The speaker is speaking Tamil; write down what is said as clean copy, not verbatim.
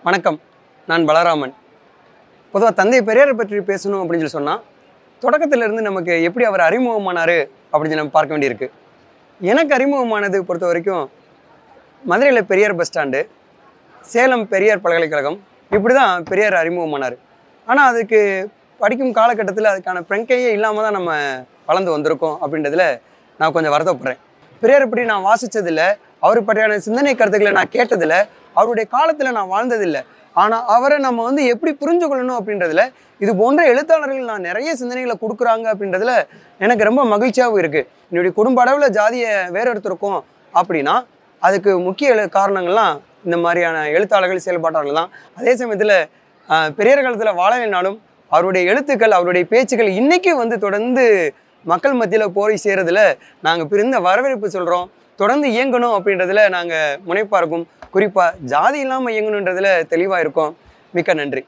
வணக்கம். நான் பலராமன். பொதுவாக தந்தை பெரியாரை பற்றி பேசணும் அப்படின்னு சொல்லி சொன்னால், தொடக்கத்திலிருந்து நமக்கு எப்படி அவர் அறிமுகமானார் அப்படின்னு நம்ம பார்க்க வேண்டியிருக்கு. எனக்கு அறிமுகமானது பொறுத்த வரைக்கும் மதுரையில் பெரியார் பஸ் ஸ்டாண்டு, சேலம் பெரியார் பல்கலைக்கழகம், இப்படி தான் பெரியார் அறிமுகமானார். ஆனால் அதுக்கு படிக்கும் காலகட்டத்தில் அதுக்கான பிரங்கையே இல்லாமல் தான் நம்ம வளர்ந்து வந்திருக்கோம் அப்படின்றதுல நான் கொஞ்சம் வருத்தப்படுறேன். பெரியார் பற்றி நான் வாசித்ததில்லை, அவர் பற்றியான சிந்தனை கருத்துக்களை நான் கேட்டதில்லை, அவருடைய காலத்தில் நான் வாழ்ந்ததில்லை. ஆனால் அவரை நம்ம எப்படி புரிஞ்சு கொள்ளணும் அப்படின்றதுல இது போன்ற எழுத்தாளர்கள் நான் நிறைய சிந்தனைகளை கொடுக்குறாங்க அப்படின்றதுல எனக்கு ரொம்ப மகிழ்ச்சியாகவும் இருக்குது. என்னுடைய குடும்ப அளவில் ஜாதியை வேறொருத்தருக்கும் அப்படின்னா அதுக்கு முக்கிய காரணங்கள்லாம் இந்த மாதிரியான எழுத்தாளர்கள் செயல்பாட்டாளர்கள் தான். அதே சமயத்தில் பெரியார் காலத்தில் வாழலைனாலும் அவருடைய எழுத்துக்கள், அவருடைய பேச்சுக்கள் இன்றைக்கும் தொடர்ந்து மக்கள் மத்தியில் போய் சேரதில் நாங்கள் பிரிந்த வரவேற்பு சொல்கிறோம். தொடர்ந்து இயங்கணும் அப்படின்றதுல நாங்கள் முனைப்பாக இருக்கோம். குறிப்பாக ஜாதி இல்லாமல் இயங்கணுன்றதுல தெளிவாக இருக்கோம். மிக்க நன்றி.